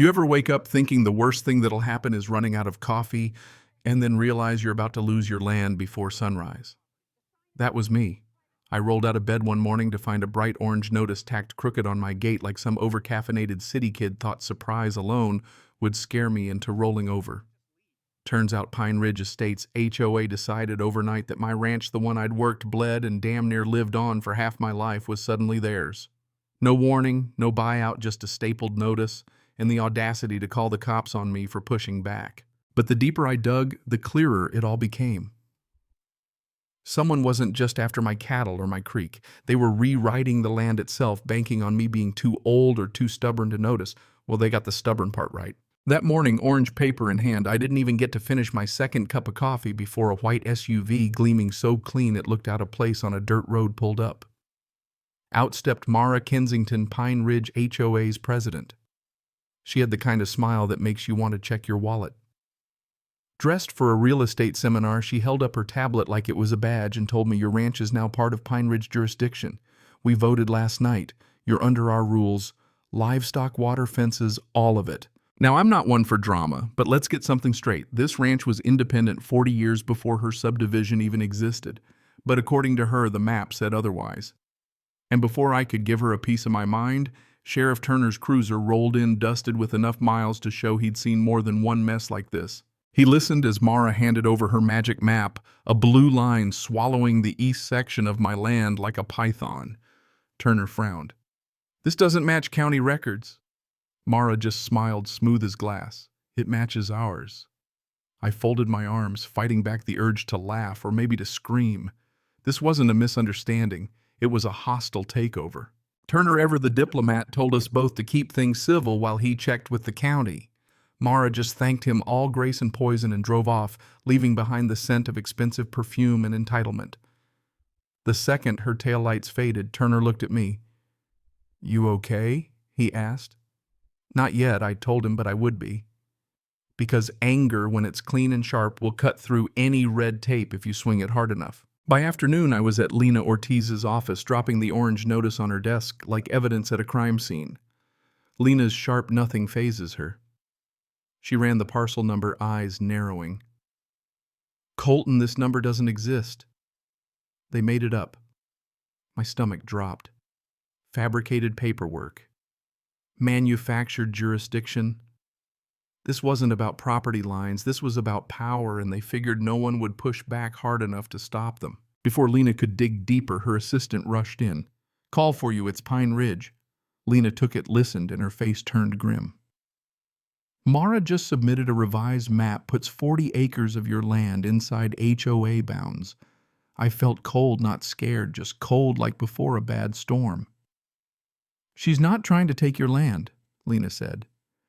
You ever wake up thinking the worst thing that'll happen is running out of coffee and then realize you're about to lose your land before sunrise? That was me. I rolled out of bed one morning to find a bright orange notice tacked crooked on my gate like some overcaffeinated city kid thought surprise alone would scare me into rolling over. Turns out Pine Ridge Estates HOA decided overnight that my ranch, the one I'd worked, bled, and damn near lived on for half my life, was suddenly theirs. No warning, no buyout, just a stapled notice, and the audacity to call the cops on me for pushing back. But the deeper I dug, the clearer it all became. Someone wasn't just after my cattle or my creek. They were rewriting the land itself, banking on me being too old or too stubborn to notice. Well, they got the stubborn part right. That morning, orange paper in hand, I didn't even get to finish my second cup of coffee before a white SUV gleaming so clean it looked out of place on a dirt road pulled up. Out stepped Mara Kensington, Pine Ridge HOA's president. She had the kind of smile that makes you want to check your wallet. Dressed for a real estate seminar, she held up her tablet like it was a badge and told me, "Your ranch is now part of Pine Ridge jurisdiction. We voted last night. You're under our rules. Livestock, water, fences, all of it." Now, I'm not one for drama, but let's get something straight. This ranch was independent 40 years before her subdivision even existed. But according to her, the map said otherwise. And before I could give her a piece of my mind, Sheriff Turner's cruiser rolled in dusted with enough miles to show he'd seen more than one mess like this. He listened as Mara handed over her magic map, a blue line swallowing the east section of my land like a python. Turner frowned. "This doesn't match county records." Mara just smiled, smooth as glass. "It matches ours." I folded my arms, fighting back the urge to laugh or maybe to scream. This wasn't a misunderstanding. It was a hostile takeover. Turner, ever the diplomat, told us both to keep things civil while he checked with the county. Mara just thanked him all grace and poison and drove off, leaving behind the scent of expensive perfume and entitlement. The second her taillights faded, Turner looked at me. "You okay?" he asked. "Not yet," I told him, but I would be. Because anger, when it's clean and sharp, will cut through any red tape if you swing it hard enough. By afternoon, I was at Lena Ortiz's office, dropping the orange notice on her desk like evidence at a crime scene. Lena's sharp nothing phases her. She ran the parcel number, eyes narrowing. "Colton, this number doesn't exist. They made it up." My stomach dropped. Fabricated paperwork. Manufactured jurisdiction. This wasn't about property lines. This was about power, and they figured no one would push back hard enough to stop them. Before Lena could dig deeper, her assistant rushed in. "Call for you, it's Pine Ridge." Lena took it, listened, and her face turned grim. "Mara just submitted a revised map, puts 40 acres of your land inside HOA bounds." I felt cold, not scared, just cold like before a bad storm. "She's not trying to take your land," Lena said.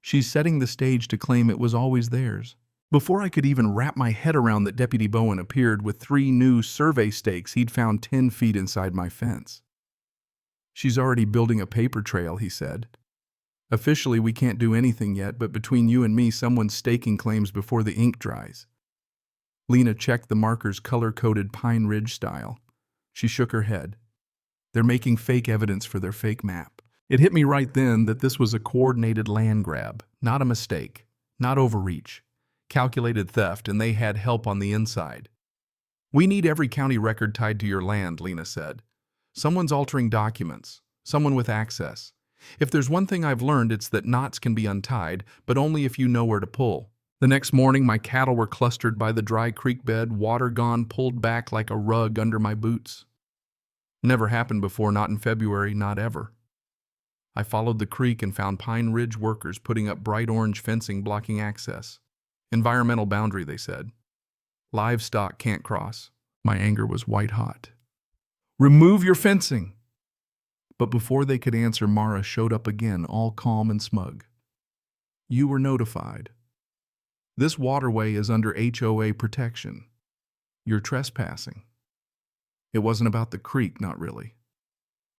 "She's setting the stage to claim it was always theirs." Before I could even wrap my head around that, Deputy Bowen appeared with 3 new survey stakes he'd found 10 feet inside my fence. "She's already building a paper trail," he said. "Officially, we can't do anything yet, but between you and me, someone's staking claims before the ink dries." Lena checked the markers color-coded Pine Ridge style. She shook her head. "They're making fake evidence for their fake map." It hit me right then that this was a coordinated land grab, not a mistake, not overreach. Calculated theft, and they had help on the inside. "We need every county record tied to your land," Lena said. "Someone's altering documents, someone with access. If there's one thing I've learned, it's that knots can be untied, but only if you know where to pull." The next morning, my cattle were clustered by the dry creek bed, water gone, pulled back like a rug under my boots. Never happened before, not in February, not ever. I followed the creek and found Pine Ridge workers putting up bright orange fencing blocking access. "Environmental boundary," they said. "Livestock can't cross." My anger was white hot. "Remove your fencing!" But before they could answer, Mara showed up again, all calm and smug. "You were notified. This waterway is under HOA protection. You're trespassing." It wasn't about the creek, not really.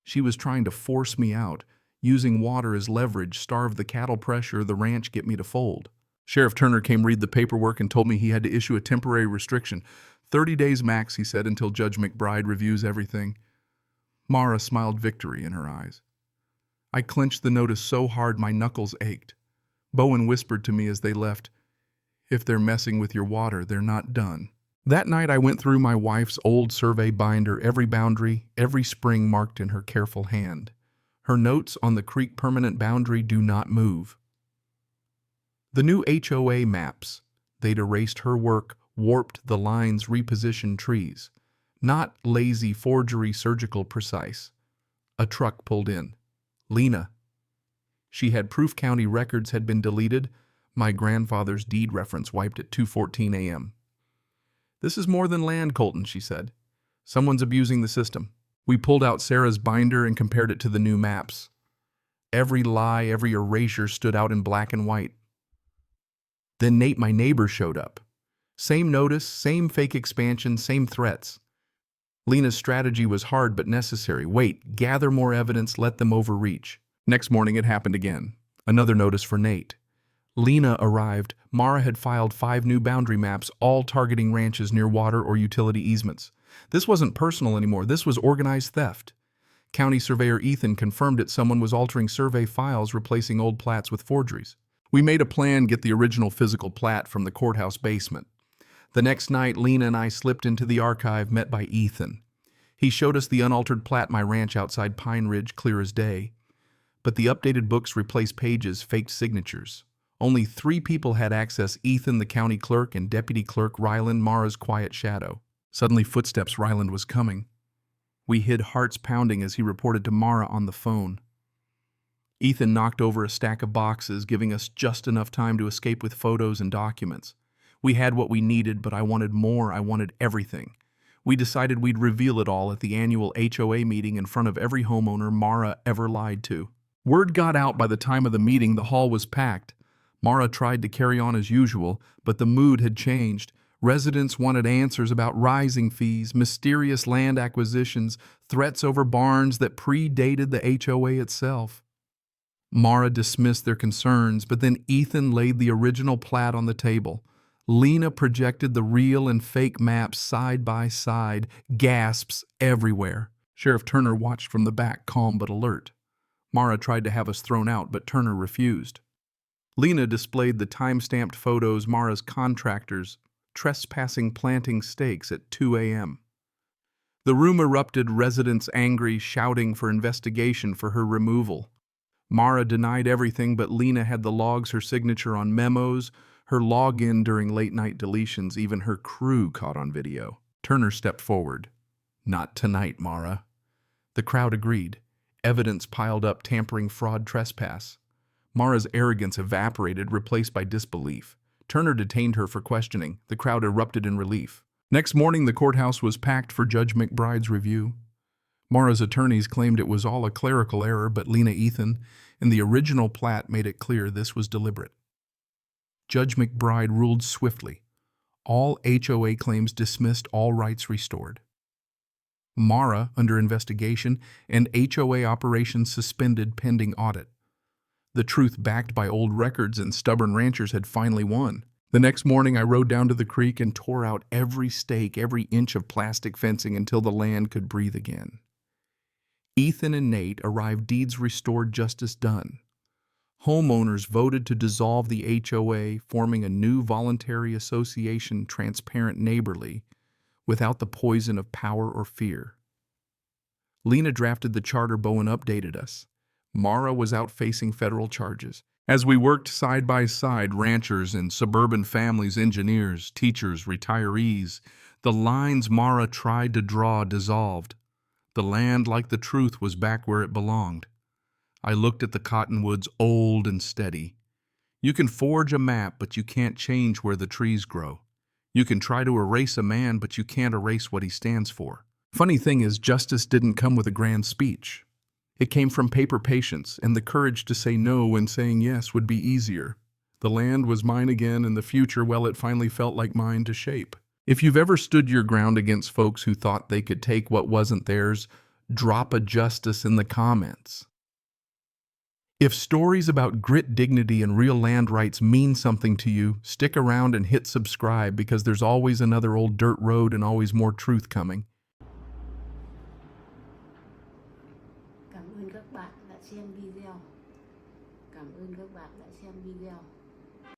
She was trying to force me out, using water as leverage, starve the cattle pressure, the ranch, get me to fold. Sheriff Turner came read the paperwork and told me he had to issue a temporary restriction. 30 days max, he said, until Judge McBride reviews everything. Mara smiled victory in her eyes. I clenched the notice so hard my knuckles ached. Bowen whispered to me as they left, "If they're messing with your water, they're not done." That night I went through my wife's old survey binder, every boundary, every spring marked in her careful hand. Her notes on the creek permanent boundary: do not move. The new HOA maps, they'd erased her work, warped the lines, repositioned trees. Not lazy forgery, surgical precise. A truck pulled in. Lena. She had proof. County records had been deleted. My grandfather's deed reference wiped at 2:14 a.m. "This is more than land, Colton," she said. "Someone's abusing the system." We pulled out Sarah's binder and compared it to the new maps. Every lie, every erasure stood out in black and white. Then Nate, my neighbor, showed up. Same notice, same fake expansion, same threats. Lena's strategy was hard but necessary. Wait, gather more evidence, let them overreach. Next morning it happened again. Another notice for Nate. Lena arrived. Mara had filed 5 new boundary maps, all targeting ranches near water or utility easements. This wasn't personal anymore. This was organized theft. County Surveyor Ethan confirmed it. Someone was altering survey files, replacing old plats with forgeries. We made a plan: get the original physical plat from the courthouse basement. The next night, Lena and I slipped into the archive, met by Ethan. He showed us the unaltered plat, my ranch outside Pine Ridge, clear as day. But the updated books replaced pages, faked signatures. Only 3 people had access: Ethan, the county clerk, and Deputy Clerk Ryland, Mara's quiet shadow. Suddenly, footsteps. Ryland was coming. We hid, hearts pounding, as he reported to Mara on the phone. Ethan knocked over a stack of boxes, giving us just enough time to escape with photos and documents. We had what we needed, but I wanted more. I wanted everything. We decided we'd reveal it all at the annual HOA meeting in front of every homeowner Mara ever lied to. Word got out. By the time of the meeting, the hall was packed. Mara tried to carry on as usual, but the mood had changed. Residents wanted answers about rising fees, mysterious land acquisitions, threats over barns that predated the HOA itself. Mara dismissed their concerns, but then Ethan laid the original plat on the table. Lena projected the real and fake maps side by side, gasps everywhere. Sheriff Turner watched from the back, calm but alert. Mara tried to have us thrown out, but Turner refused. Lena displayed the time-stamped photos: Mara's contractors trespassing, planting stakes at 2 a.m. The room erupted, residents angry, shouting for investigation, for her removal. Mara denied everything, but Lena had the logs, her signature on memos, her login during late-night deletions. Even her crew caught on video. Turner stepped forward. "Not tonight, Mara." The crowd agreed. Evidence piled up: tampering, fraud, trespass. Mara's arrogance evaporated, replaced by disbelief. Turner detained her for questioning. The crowd erupted in relief. Next morning, the courthouse was packed for Judge McBride's review. Mara's attorneys claimed it was all a clerical error, but Lena, Ethan, and the original plat made it clear this was deliberate. Judge McBride ruled swiftly. All HOA claims dismissed, all rights restored. Mara under investigation, and HOA operations suspended pending audit. The truth, backed by old records and stubborn ranchers, had finally won. The next morning, I rode down to the creek and tore out every stake, every inch of plastic fencing until the land could breathe again. Ethan and Nate arrived, deeds restored, justice done. Homeowners voted to dissolve the HOA, forming a new voluntary association, transparent, neighborly, without the poison of power or fear. Lena drafted the charter. Bowen updated us. Mara was out facing federal charges. As we worked side by side, ranchers and suburban families, engineers, teachers, retirees, the lines Mara tried to draw dissolved. The land, like the truth, was back where it belonged. I looked at the cottonwoods, old and steady. You can forge a map, but you can't change where the trees grow. You can try to erase a man, but you can't erase what he stands for. Funny thing is, justice didn't come with a grand speech. It came from paper patience and the courage to say no when saying yes would be easier. The land was mine again, and the future, well, it finally felt like mine to shape. If you've ever stood your ground against folks who thought they could take what wasn't theirs, drop a justice in the comments. If stories about grit, dignity, and real land rights mean something to you, stick around and hit subscribe, because there's always another old dirt road and always more truth coming.